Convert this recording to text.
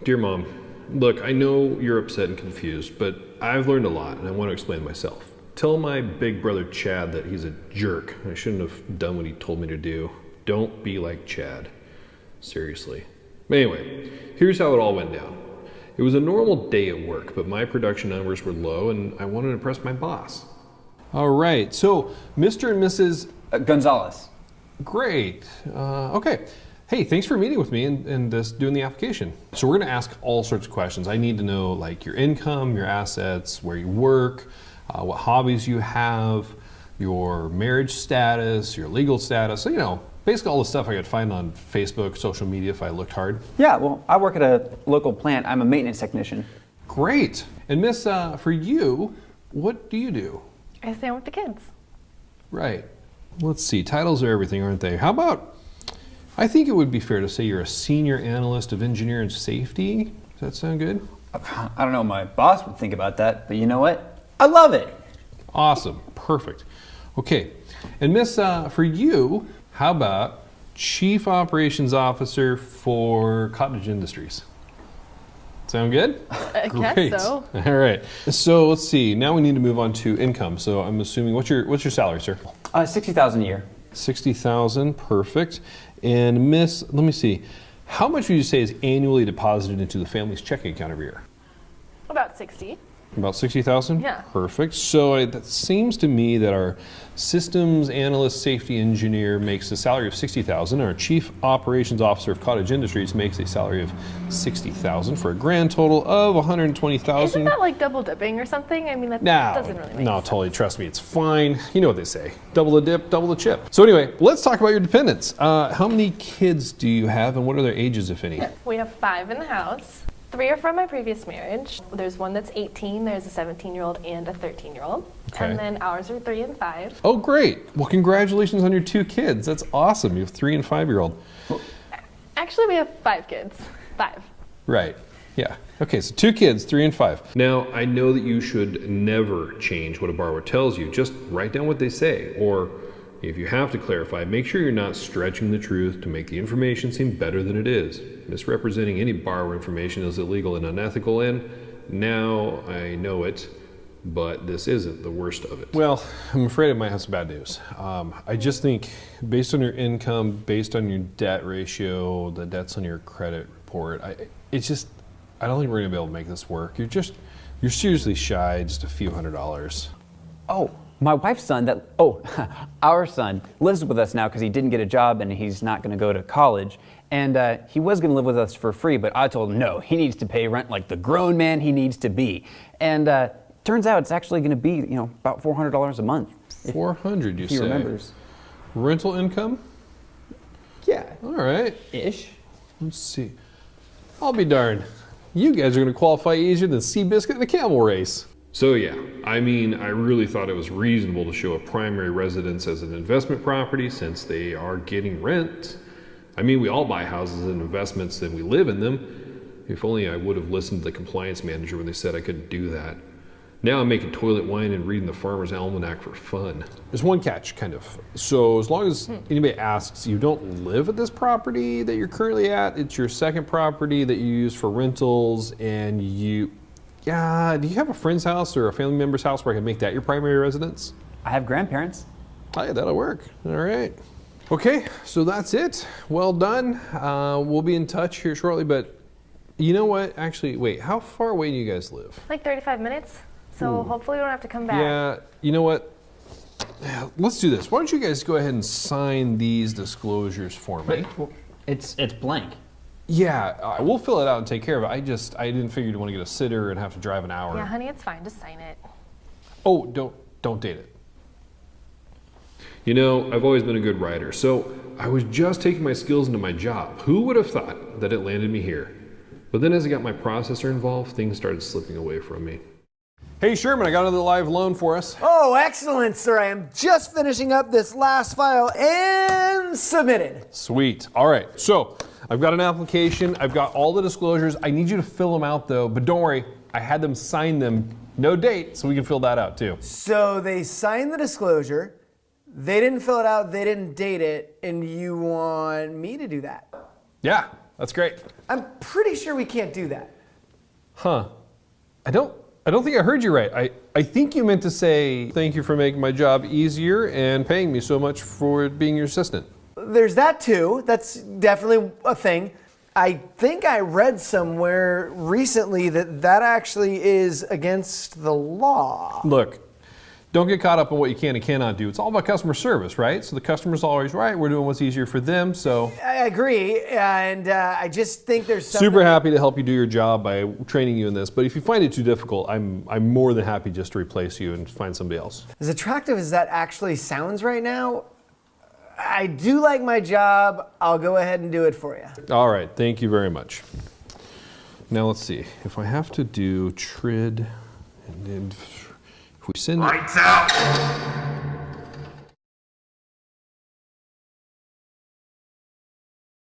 Dear Mom, look, I know you're upset and confused, but I've learned a lot and I want to explain myself. Tell my big brother Chad that he's a jerk. I shouldn't have done what he told me to do. Don't be like Chad. Seriously. But anyway, here's how it all went down. It was a normal day at work, but my production numbers were low and I wanted to impress my boss. All right, so Mr. and Mrs. Gonzalez. Great. Okay. Hey, thanks for meeting with me and just doing the application. So we're gonna ask all sorts of questions. I need to know like your income, your assets, where you work, what hobbies you have, your marriage status, your legal status, so, you know, basically all the stuff I could find on Facebook, social media if I looked hard. Yeah, well, I work at a local plant. I'm a maintenance technician. Great. And Miss, for you, what do you do? I stand with the kids. Right. Let's see, titles are everything, aren't they? How about, I think it would be fair to say you're a senior analyst of engineering safety. Does that sound good? I don't know, my boss would think about that, but you know what? I love it. Awesome, perfect. Okay, and Miss, for you, how about Chief Operations Officer for Cottage Industries? Sound good? I guess so. All right. So let's see. Now we need to move on to income. So I'm assuming what's your salary, sir? $60,000 a year. 60,000. Perfect. And Miss, let me see. How much would you say is annually deposited into the family's checking account every year? About 60. About 60,000? Yeah. Perfect. So that seems to me that our systems analyst safety engineer makes a salary of 60,000. Our chief operations officer of Cottage Industries makes a salary of 60,000 for a grand total of 120,000. Isn't that like double dipping or something? I mean, that doesn't really make no, sense. totally. Trust me, it's fine. You know what they say. Double the dip, double the chip. So anyway, let's talk about your dependents. How many kids do you have and what are their ages, if any? We have 5 in the house. 3 are from my previous marriage. There's one that's 18, there's a 17-year-old and a 13-year-old. Okay. And then ours are 3 and 5. Oh, great. Well, congratulations on your 2 kids. That's awesome. You have 3 and 5-year-old. Actually, we have 5 kids. 5. Right. Yeah. Okay, so 2 kids, 3 and 5. Now, I know that you should never change what a borrower tells you. Just write down what they say. Or if you have to clarify, make sure you're not stretching the truth to make the information seem better than it is. Misrepresenting any borrower information is illegal and unethical, and now I know it, but this isn't the worst of it. Well, I'm afraid I might have some bad news. I just think based on your income, based on your debt ratio, the debts on your credit report, I don't think we're gonna be able to make this work. You're seriously shy just a few $100s. Oh, my wife's son, our son, lives with us now because he didn't get a job and he's not going to go to college. And he was going to live with us for free, but I told him no, he needs to pay rent like the grown man he needs to be. And turns out it's actually going to be, about $400 a month. $400, you say? He remembers. Rental income? Yeah. All right. Ish. Let's see. I'll be darned. You guys are going to qualify easier than Seabiscuit in a camel race. So yeah, I mean, I really thought it was reasonable to show a primary residence as an investment property since they are getting rent. I mean, we all buy houses and investments and we live in them. If only I would have listened to the compliance manager when they said I couldn't do that. Now I'm making toilet wine and reading the Farmer's Almanac for fun. There's one catch, kind of. So as long as anybody asks, you don't live at this property that you're currently at, it's your second property that you use for rentals, and do you have a friend's house or a family member's house where I can make that your primary residence? I have grandparents. Oh, yeah, that'll work. All right. Okay, so that's it. Well done. We'll be in touch here shortly, but you know what? Actually, wait, how far away do you guys live? Like 35 minutes. So hopefully we don't have to come back. Yeah, you know what? Let's do this. Why don't you guys go ahead and sign these disclosures for me? It's blank. Yeah, we'll fill it out and take care of it. I didn't figure you'd want to get a sitter and have to drive an hour. Yeah, honey, it's fine. Just sign it. Oh, don't date it. You know, I've always been a good writer, so I was just taking my skills into my job. Who would have thought that it landed me here? But then as I got my processor involved, things started slipping away from me. Hey Sherman, I got another live loan for us. Oh, excellent, sir. I am just finishing up this last file and submitted. Sweet. All right, so I've got an application. I've got all the disclosures. I need you to fill them out though, but don't worry, I had them sign them. No date, so we can fill that out too. So they signed the disclosure, they didn't fill it out, they didn't date it, and you want me to do that? Yeah, That's great. I'm pretty sure we can't do that. Huh. I don't think I heard you right. I think you meant to say, thank you for making my job easier and paying me so much for being your assistant. There's that too. That's definitely a thing. I think I read somewhere recently that actually is against the law. Look, don't get caught up in what you can and cannot do. It's all about customer service, right? So the customer's always right. We're doing what's easier for them, so. I agree, and I just think there's something. Super happy to help you do your job by training you in this, but if you find it too difficult, I'm more than happy just to replace you and find somebody else. As attractive as that actually sounds right now, I do like my job. I'll go ahead and do it for you. All right, thank you very much. Now let's see, if I have to do TRID, and then if we send Lights out!